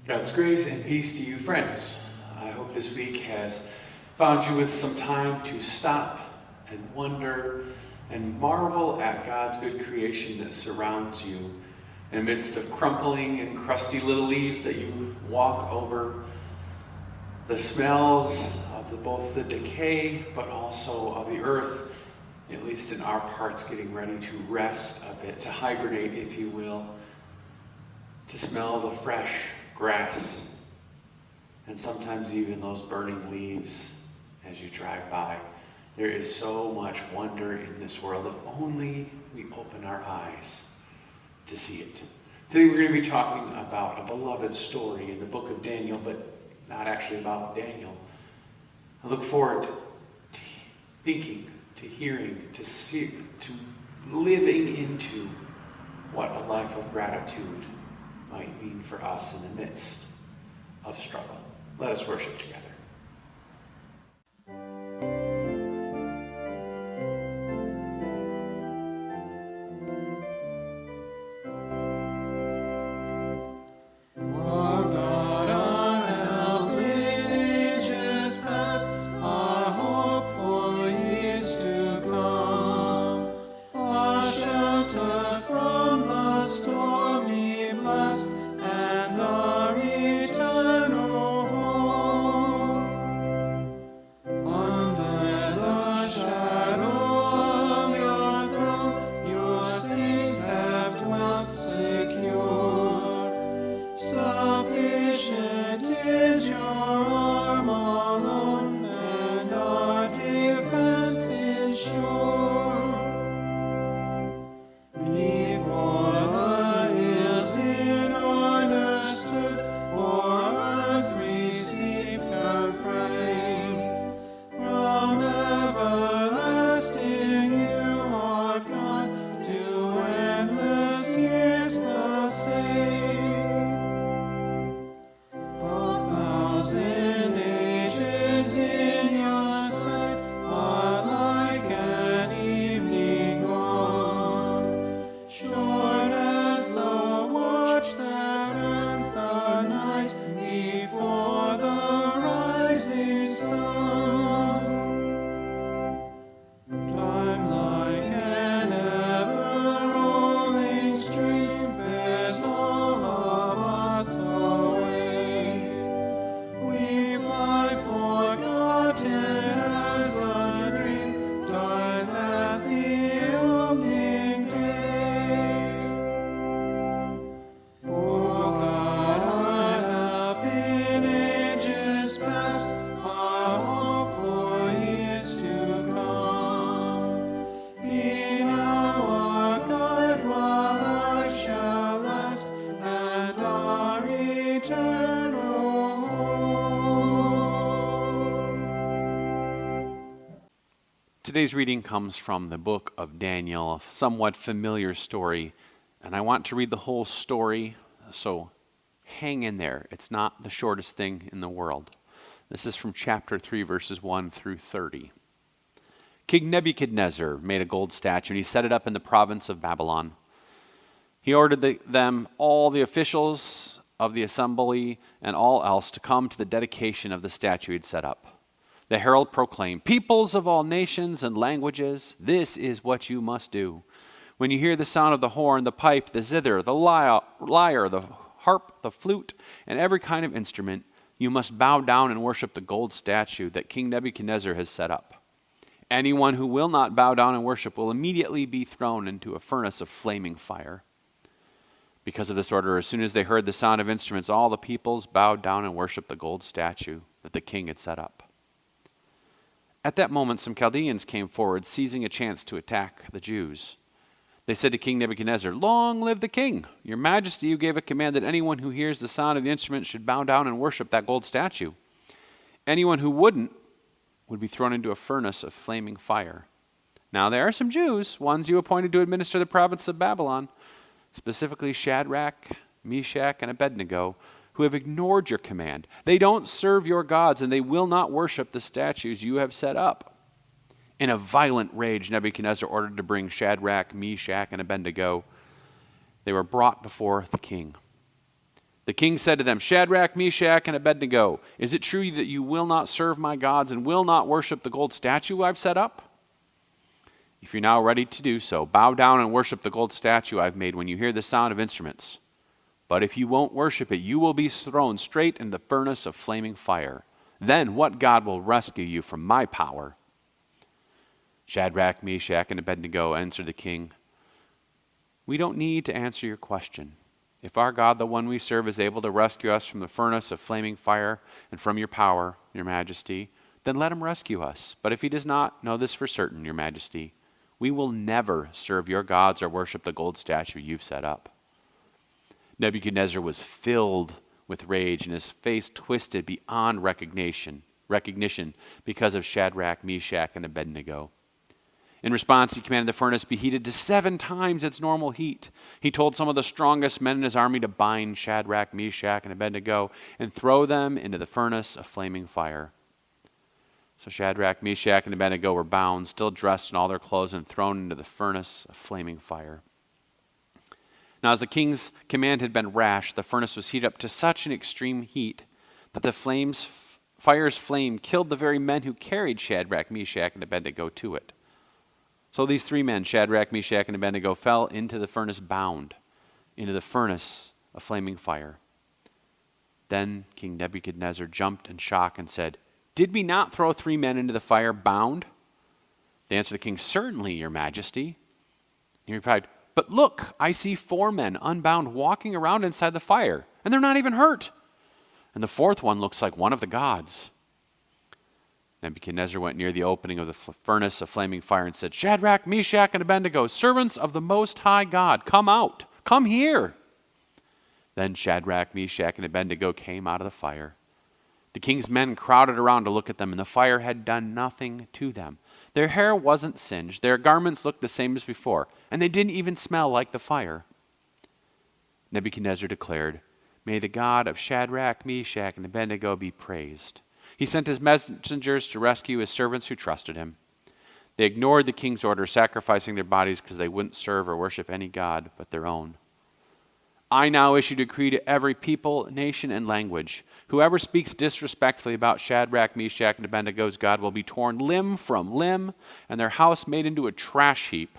God's grace and peace to you, friends. I hope this week has found you with some time to stop and wonder and marvel at God's good creation that surrounds you in the midst of crumpling and crusty little leaves that you walk over, the smells of both the decay but also of the earth, at least in our parts, getting ready to rest a bit, to hibernate, if you will, to smell the fresh grass, and sometimes even those burning leaves as you drive by. There is so much wonder in this world if only we open our eyes to see it. Today we're going to be talking about a beloved story in the book of Daniel, but not actually about Daniel. I look forward to thinking, to hearing, to see, to living into what a life of gratitude might mean for us in the midst of struggle. Let us worship together. Today's reading comes from the book of Daniel, a somewhat familiar story, and I want to read the whole story, so hang in there. It's not the shortest thing in the world. This is from chapter 3, verses 1 through 30. King Nebuchadnezzar made a gold statue, and he set it up in the province of Babylon. He ordered all the officials of the assembly and all else to come to the dedication of the statue he'd set up. The herald proclaimed, "Peoples of all nations and languages, this is what you must do. When you hear the sound of the horn, the pipe, the zither, the lyre, the harp, the flute, and every kind of instrument, you must bow down and worship the gold statue that King Nebuchadnezzar has set up. Anyone who will not bow down and worship will immediately be thrown into a furnace of flaming fire." Because of this order, as soon as they heard the sound of instruments, all the peoples bowed down and worshiped the gold statue that the king had set up. At that moment, some Chaldeans came forward, seizing a chance to attack the Jews. They said to King Nebuchadnezzar, "Long live the king! Your majesty, you gave a command that anyone who hears the sound of the instrument should bow down and worship that gold statue. Anyone who wouldn't would be thrown into a furnace of flaming fire. Now there are some Jews, ones you appointed to administer the province of Babylon, specifically Shadrach, Meshach, and Abednego, who have ignored your command. They don't serve your gods, and they will not worship the statues you have set up." In a violent rage, Nebuchadnezzar ordered to bring Shadrach, Meshach, and Abednego. They were brought before the king. The king said to them, Shadrach, Meshach, and Abednego, is it true that you will not serve my gods and will not worship the gold statue I've set up? If you're now ready to do so, bow down and worship the gold statue I've made when you hear the sound of instruments. But if you won't worship it, you will be thrown straight into the furnace of flaming fire. Then what God will rescue you from my power? Shadrach, Meshach, and Abednego answered the king, we don't need to answer your question. If our God, the one we serve, is able to rescue us from the furnace of flaming fire and from your power, your majesty, then let him rescue us. But if he does not, know this for certain, your majesty, we will never serve your gods or worship the gold statue you've set up. Nebuchadnezzar was filled with rage and his face twisted beyond recognition because of Shadrach, Meshach, and Abednego. In response, he commanded the furnace be heated to 7 times its normal heat. He told some of the strongest men in his army to bind Shadrach, Meshach, and Abednego and throw them into the furnace of flaming fire. So Shadrach, Meshach, and Abednego were bound, still dressed in all their clothes, and thrown into the furnace of flaming fire. Now, as the king's command had been rash, the furnace was heated up to such an extreme heat that the fire's flame killed the very men who carried Shadrach, Meshach, and Abednego to it. So these 3 men, Shadrach, Meshach, and Abednego, fell into the furnace bound, into the furnace of flaming fire. Then King Nebuchadnezzar jumped in shock and said, did we not throw 3 men into the fire bound? They answered the king, certainly, your majesty. He replied, but look, I see 4 men unbound walking around inside the fire, and they're not even hurt. And the 4th one looks like one of the gods. Nebuchadnezzar went near the opening of the furnace of flaming fire and said, Shadrach, Meshach, and Abednego, servants of the Most High God, come out, come here. Then Shadrach, Meshach, and Abednego came out of the fire. The king's men crowded around to look at them, and the fire had done nothing to them. Their hair wasn't singed, their garments looked the same as before, and they didn't even smell like the fire. Nebuchadnezzar declared, may the God of Shadrach, Meshach, and Abednego be praised. He sent his messengers to rescue his servants who trusted him. They ignored the king's order, sacrificing their bodies because they wouldn't serve or worship any god but their own. I now issue a decree to every people, nation, and language. Whoever speaks disrespectfully about Shadrach, Meshach, and Abednego's God will be torn limb from limb, and their house made into a trash heap,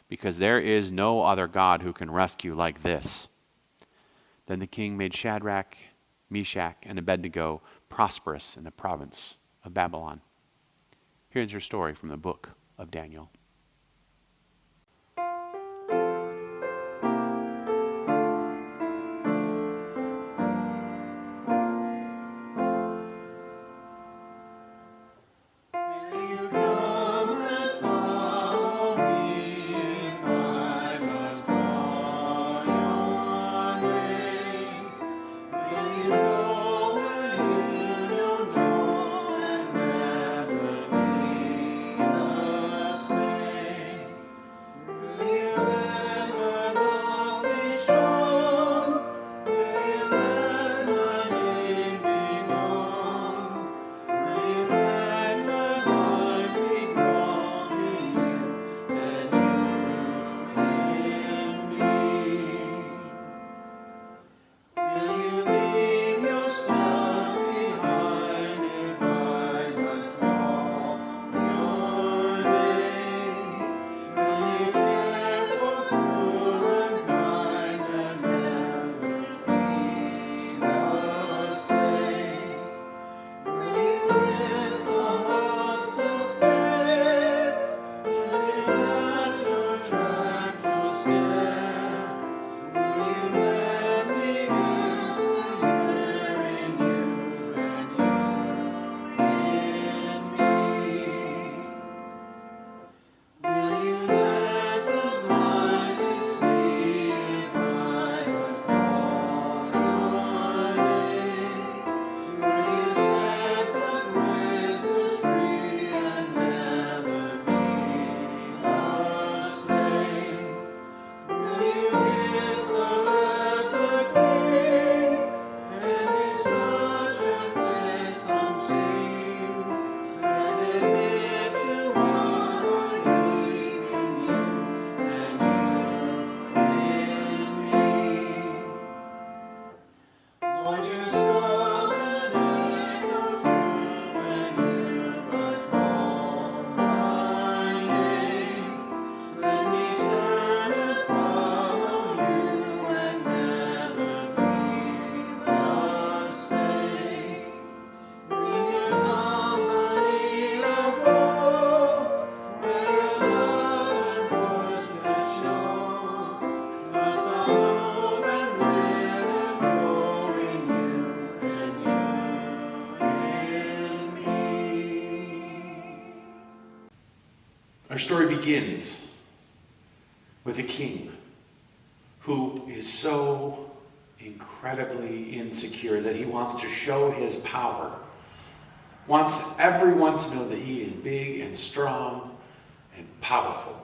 because there is no other God who can rescue like this. Then the king made Shadrach, Meshach, and Abednego prosperous in the province of Babylon. Here's your story from the book of Daniel. begins with a king who is so incredibly insecure that he wants to show his power, wants everyone to know that he is big and strong and powerful.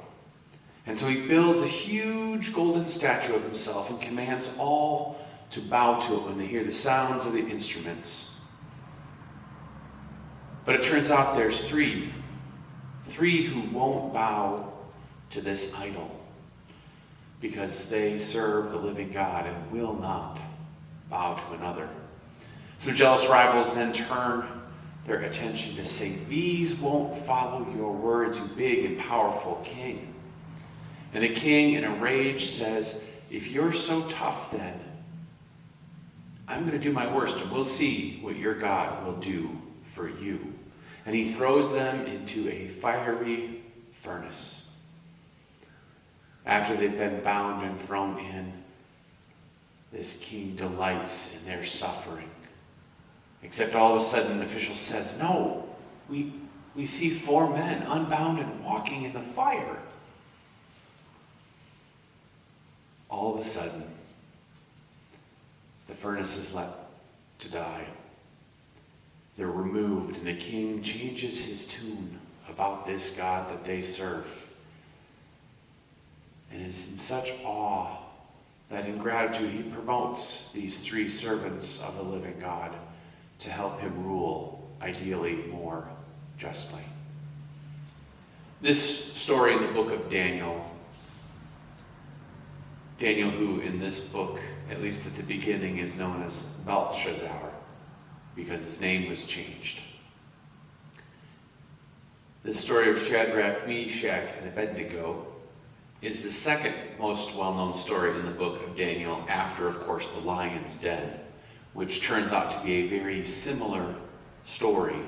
And so he builds a huge golden statue of himself and commands all to bow to it when they hear the sounds of the instruments. But it turns out there's three who won't bow to this idol because they serve the living God and will not bow to another. Some jealous rivals then turn their attention to say, "These won't follow your words, you big and powerful king." And the king, in a rage, says, "If you're so tough then, I'm going to do my worst and we'll see what your God will do for you." And he throws them into a fiery furnace. After they've been bound and thrown in, this king delights in their suffering. Except all of a sudden an official says, "No, we see 4 men unbound and walking in the fire." All of a sudden, the furnace is let to die. They're removed, and the king changes his tune about this God that they serve, and is in such awe that in gratitude he promotes these 3 servants of the living God to help him rule, ideally more justly. This story in the book of Daniel, who in this book, at least at the beginning, is known as Belshazzar, because his name was changed. The story of Shadrach, Meshach, and Abednego is the second most well-known story in the book of Daniel, after, of course, the lion's den, which turns out to be a very similar story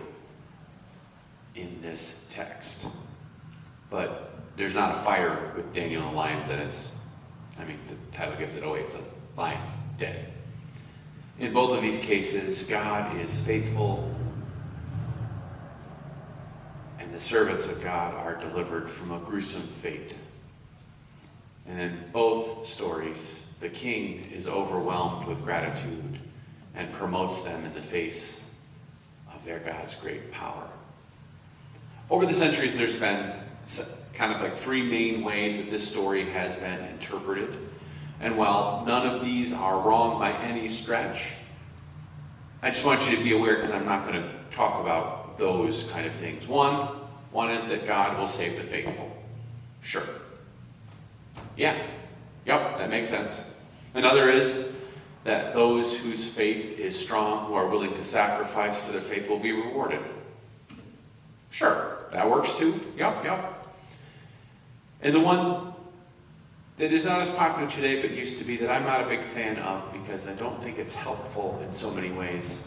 in this text. But there's not a fire with Daniel and the lion's den. The title gives it away. It's a lion's den. In both of these cases, God is faithful, and the servants of God are delivered from a gruesome fate. And in both stories, the king is overwhelmed with gratitude and promotes them in the face of their God's great power. Over the centuries, there's been kind of like 3 main ways that this story has been interpreted. And while none of these are wrong by any stretch, I just want you to be aware, because I'm not going to talk about those kind of things. One is that God will save the faithful. Sure. Yeah. Yep, that makes sense. Another is that those whose faith is strong, who are willing to sacrifice for their faith, will be rewarded. Sure, that works too. Yep. And the one that is not as popular today but used to be, that I'm not a big fan of because I don't think it's helpful in so many ways,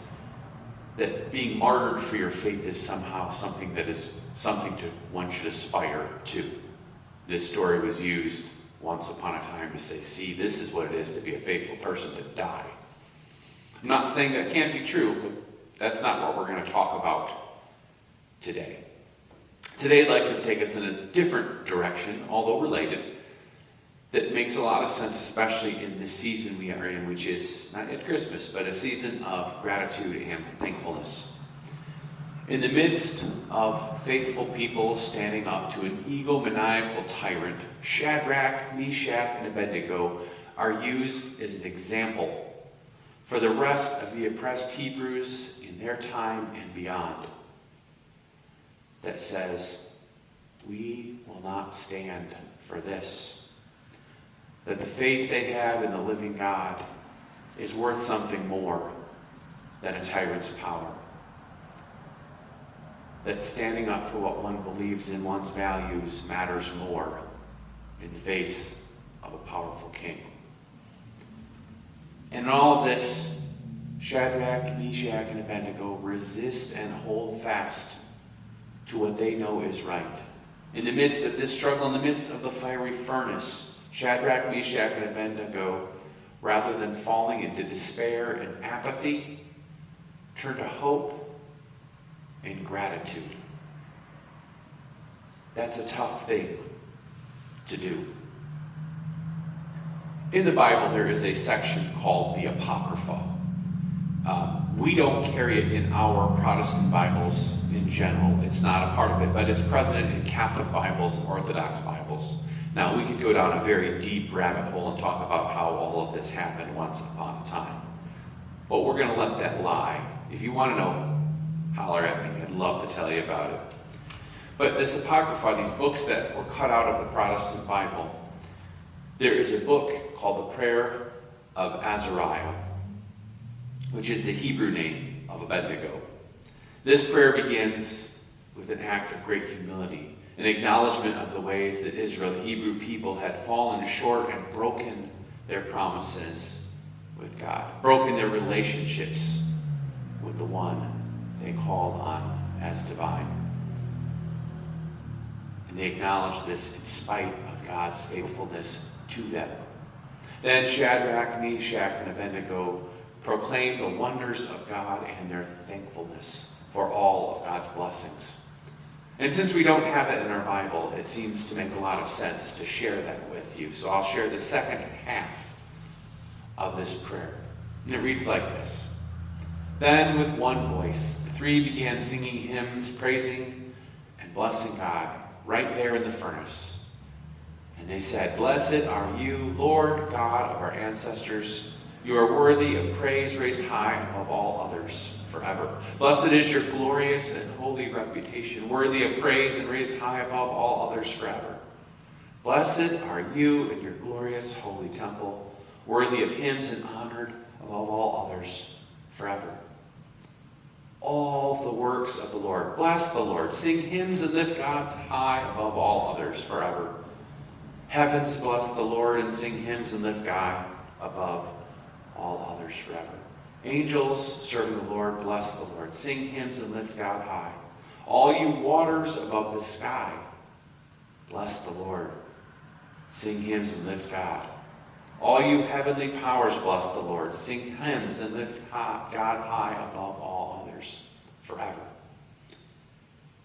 that being martyred for your faith is somehow something that is something one should aspire to. This story was used once upon a time to say, see, this is what it is to be a faithful person, to die. I'm not saying that can't be true, but that's not what we're going to talk about today. Today I'd like to take us in a different direction, although related, that makes a lot of sense, especially in the season we are in, which is not yet Christmas, but a season of gratitude and thankfulness. In the midst of faithful people standing up to an egomaniacal tyrant, Shadrach, Meshach, and Abednego are used as an example for the rest of the oppressed Hebrews in their time and beyond, that says, we will not stand for this. That the faith they have in the living God is worth something more than a tyrant's power. That standing up for what one believes in, one's values, matters more in the face of a powerful king. And in all of this, Shadrach, Meshach, and Abednego resist and hold fast to what they know is right. In the midst of this struggle, in the midst of the fiery furnace, Shadrach, Meshach, and Abednego, rather than falling into despair and apathy, turn to hope and gratitude. That's a tough thing to do. In the Bible, there is a section called the Apocrypha. We don't carry it in our Protestant Bibles in general. It's not a part of it, but it's present in Catholic Bibles and Orthodox Bibles. Now, we could go down a very deep rabbit hole and talk about how all of this happened once upon a time. But we're going to let that lie. If you want to know, holler at me. I'd love to tell you about it. But this Apocrypha, these books that were cut out of the Protestant Bible, there is a book called the Prayer of Azariah, which is the Hebrew name of Abednego. This prayer begins with an act of great humility, an acknowledgement of the ways that Israel, the Hebrew people, had fallen short and broken their promises with God, broken their relationships with the one they called on as divine. And they acknowledged this in spite of God's faithfulness to them. Then Shadrach, Meshach, and Abednego proclaimed the wonders of God and their thankfulness for all of God's blessings. And since we don't have it in our Bible, it seems to make a lot of sense to share that with you. So I'll share the second half of this prayer. And it reads like this. Then with one voice, the three began singing hymns, praising and blessing God right there in the furnace. And they said, "Blessed are you, Lord God of our ancestors. You are worthy of praise raised high above all others forever. Blessed is your glorious and holy reputation, worthy of praise and raised high above all others forever. Blessed are you in your glorious holy temple, worthy of hymns and honored above all others forever. All the works of the Lord, bless the Lord. Sing hymns and lift God high above all others forever. Heavens bless the Lord and sing hymns and lift God above all others forever. Angels serving the Lord, bless the Lord. Sing hymns and lift God high. All you waters above the sky, bless the Lord. Sing hymns and lift God. All you heavenly powers, bless the Lord. Sing hymns and lift God high above all others forever.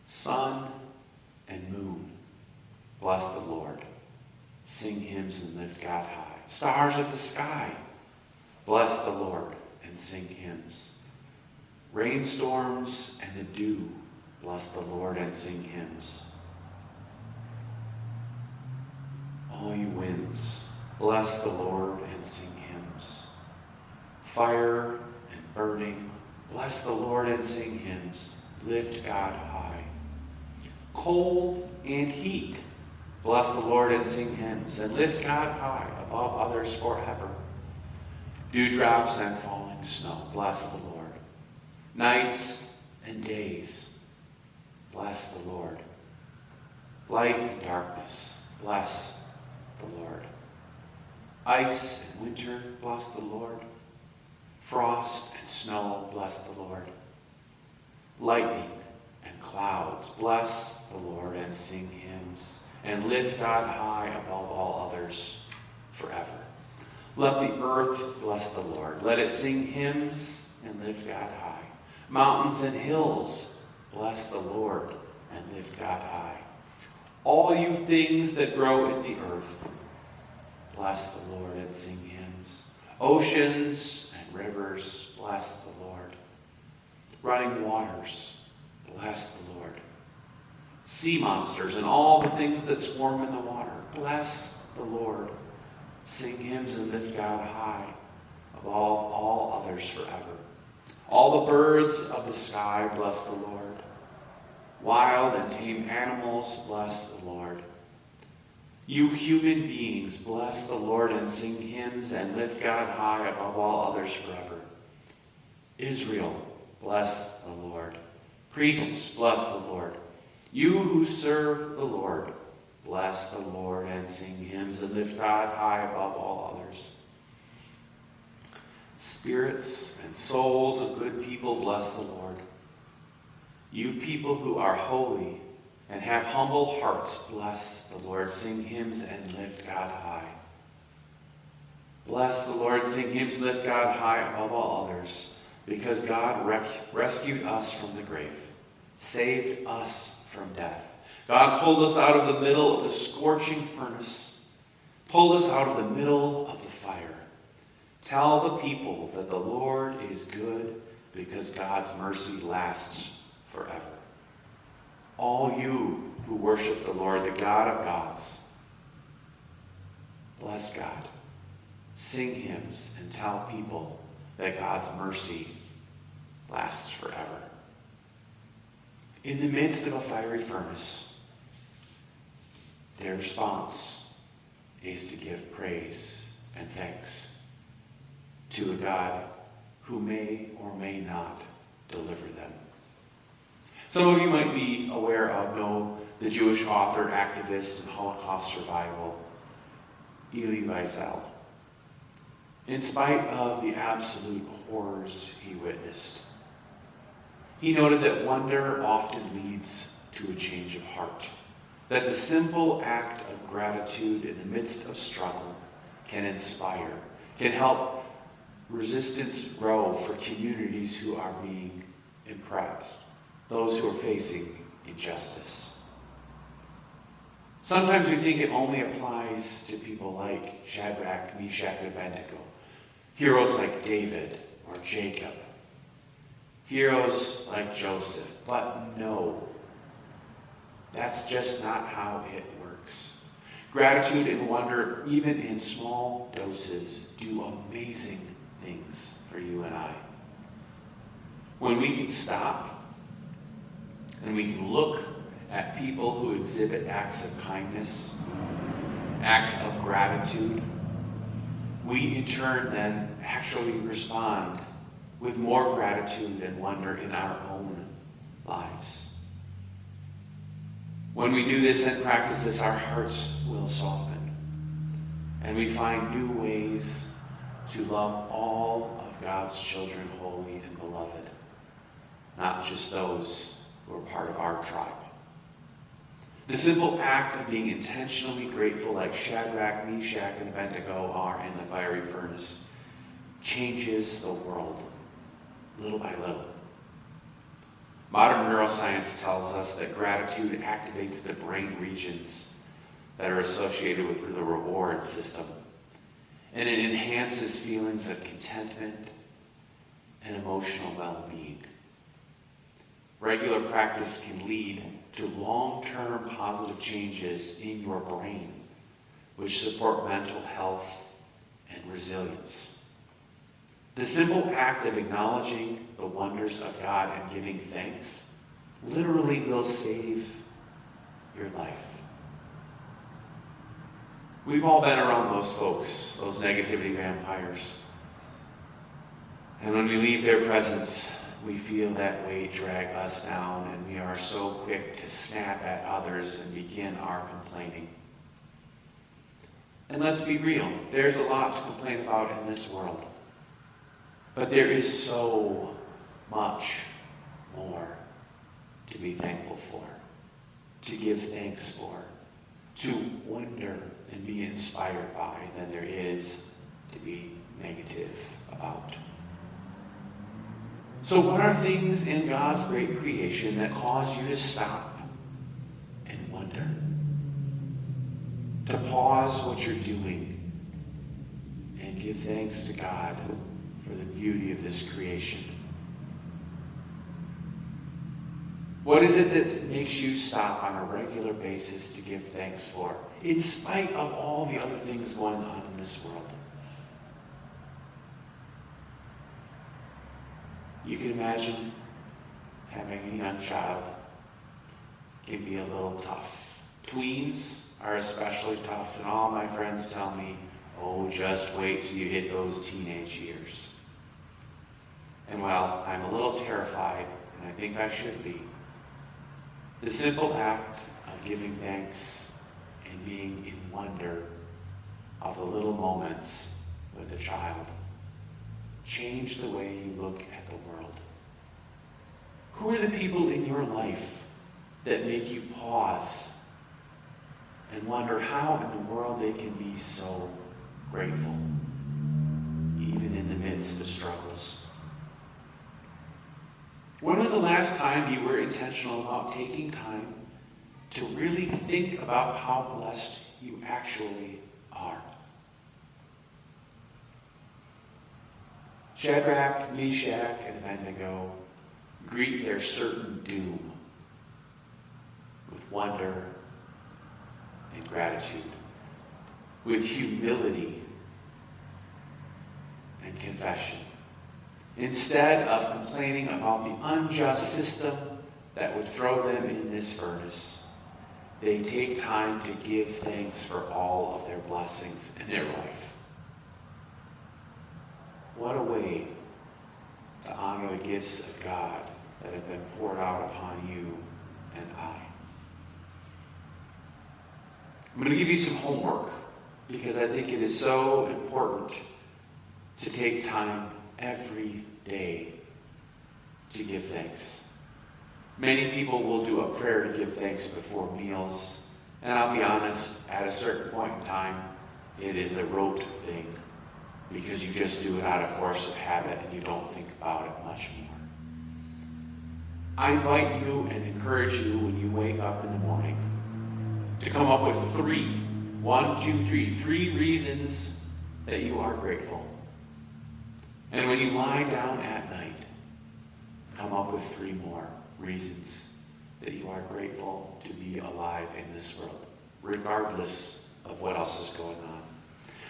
Sun and moon, bless the Lord. Sing hymns and lift God high. Stars of the sky, bless the Lord and sing hymns. Rainstorms and the dew, bless the Lord and sing hymns. All you winds, bless the Lord and sing hymns. Fire and burning, bless the Lord and sing hymns. Lift God high. Cold and heat, bless the Lord and sing hymns. And lift God high above others forever. Dewdrops and falling snow, bless the Lord. Nights and days, bless the Lord. Light and darkness, bless the Lord. Ice and winter, bless the Lord. Frost and snow, bless the Lord. Lightning and clouds, bless the Lord and sing hymns. And lift God high above all others forever. Let the earth bless the Lord. Let it sing hymns and lift God high. Mountains and hills, bless the Lord and lift God high. All you things that grow in the earth, bless the Lord and sing hymns. Oceans and rivers, bless the Lord. Running waters, bless the Lord. Sea monsters and all the things that swarm in the water, bless the Lord. Sing hymns and lift God high above all others forever. All the birds of the sky, bless the Lord. Wild and tame animals, bless the Lord. You human beings, bless the Lord and sing hymns and lift God high above all others forever. Israel, bless the Lord. Priests, bless the Lord. You who serve the Lord, bless the Lord and sing hymns and lift God high above all others. Spirits and souls of good people, bless the Lord. You people who are holy and have humble hearts, bless the Lord. Sing hymns and lift God high. Bless the Lord, sing hymns, lift God high above all others, because God rescued us from the grave, saved us from death. God pulled us out of the middle of the scorching furnace, pulled us out of the middle of the fire. Tell the people that the Lord is good because God's mercy lasts forever. All you who worship the Lord, the God of gods, bless God. Sing hymns and tell people that God's mercy lasts forever. In the midst of a fiery furnace, their response is to give praise and thanks to a God who may or may not deliver them. Some of you might be aware of, know the Jewish author, activist, and Holocaust survival, Elie Wiesel. In spite of the absolute horrors he witnessed, he noted that wonder often leads to a change of heart, that the simple act of gratitude in the midst of struggle can inspire, can help resistance grow for communities who are being oppressed, those who are facing injustice. Sometimes we think it only applies to people like Shadrach, Meshach, and Abednego, heroes like David or Jacob, heroes like Joseph. But no, that's just not how it works. Gratitude and wonder, even in small doses, do amazing things for you and I. When we can stop and we can look at people who exhibit acts of kindness, acts of gratitude, we in turn then actually respond with more gratitude and wonder in our own lives. When we do this and practice this, our hearts will soften, and we find new ways to love all of God's children holy and beloved, not just those who are part of our tribe. The simple act of being intentionally grateful, like Shadrach, Meshach, and Abednego are in the fiery furnace, changes the world little by little. Modern neuroscience tells us that gratitude activates the brain regions that are associated with the reward system, and it enhances feelings of contentment and emotional well-being. Regular practice can lead to long-term positive changes in your brain, which support mental health and resilience. The simple act of acknowledging the wonders of God and giving thanks literally will save your life. We've all been around those folks, those negativity vampires. And when we leave their presence, we feel that weight drag us down, and we are so quick to snap at others and begin our complaining. And let's be real, there's a lot to complain about in this world. But there is so much more to be thankful for, to give thanks for, to wonder and be inspired by than there is to be negative about. So what are things in God's great creation that cause you to stop and wonder? To pause what you're doing and give thanks to God for the beauty of this creation? What is it that makes you stop on a regular basis to give thanks for, in spite of all the other things going on in this world? You can imagine having a young child can be a little tough. Tweens are especially tough, and all my friends tell me, oh, just wait till you hit those teenage years. And while I'm a little terrified, and I think I should be, the simple act of giving thanks and being in wonder of the little moments with a child change the way you look at the world. Who are the people in your life that make you pause and wonder how in the world they can be so grateful, even in the midst of struggles? When was the last time you were intentional about taking time to really think about how blessed you actually are. Shadrach, Meshach, and Abednego greet their certain doom with wonder and gratitude, with humility and confession. Instead of complaining about the unjust system that would throw them in this furnace, they take time to give thanks for all of their blessings in their life. What a way to honor the gifts of God that have been poured out upon you and I. I'm going to give you some homework because I think it is so important to take time every day to give thanks. Many people will do a prayer to give thanks before meals, and I'll be honest, at a certain point in time, it is a rote thing because you just do it out of force of habit and you don't think about it much more. I invite you and encourage you when you wake up in the morning to come up with three reasons that you are grateful. And when you lie down at night, come up with 3 more reasons that you are grateful to be alive in this world, regardless of what else is going on.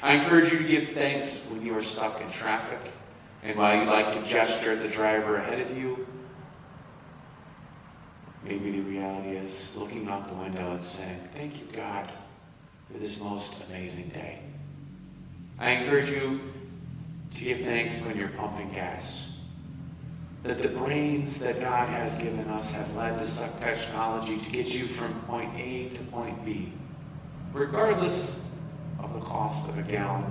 I encourage you to give thanks when you are stuck in traffic, and while you like to gesture at the driver ahead of you, maybe the reality is looking out the window and saying, "Thank you, God, for this most amazing day." I encourage you to give thanks when you're pumping gas. That the brains that God has given us have led to such technology to get you from point A to point B, regardless of the cost of a gallon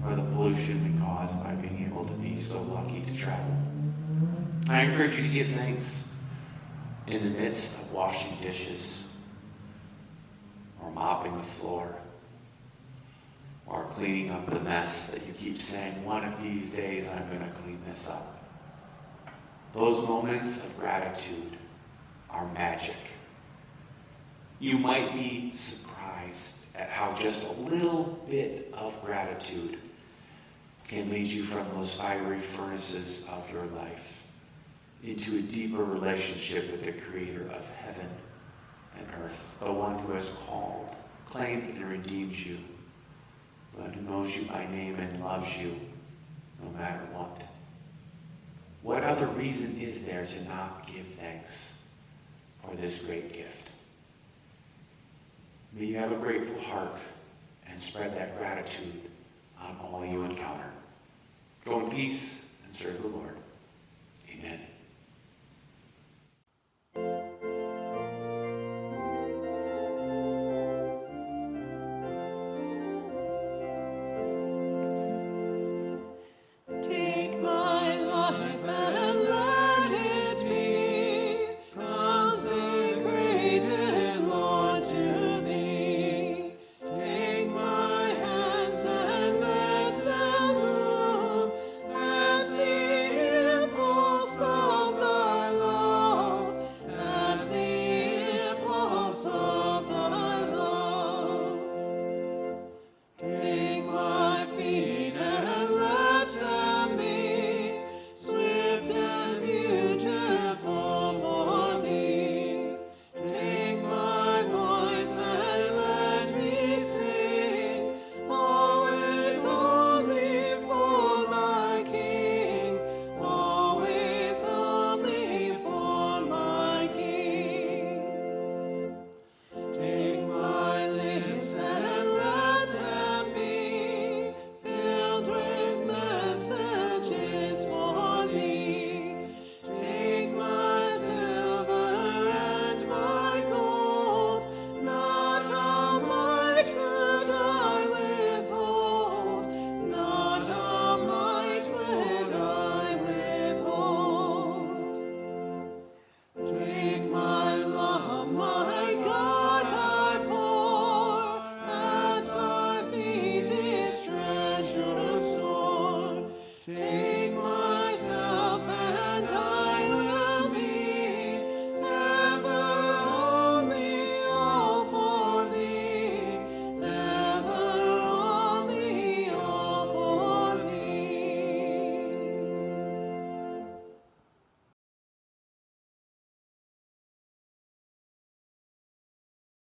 or the pollution we cause by being able to be so lucky to travel. I encourage you to give thanks in the midst of washing dishes or mopping the floor or cleaning up the mess that you keep saying, "One of these days I'm going to clean this up." Those moments of gratitude are magic. You might be surprised at how just a little bit of gratitude can lead you from those fiery furnaces of your life into a deeper relationship with the Creator of heaven and earth, the one who has called, claimed, and redeemed you, but who knows you by name and loves you no matter what. What other reason is there to not give thanks for this great gift? May you have a grateful heart and spread that gratitude on all you encounter. Go in peace and serve the Lord.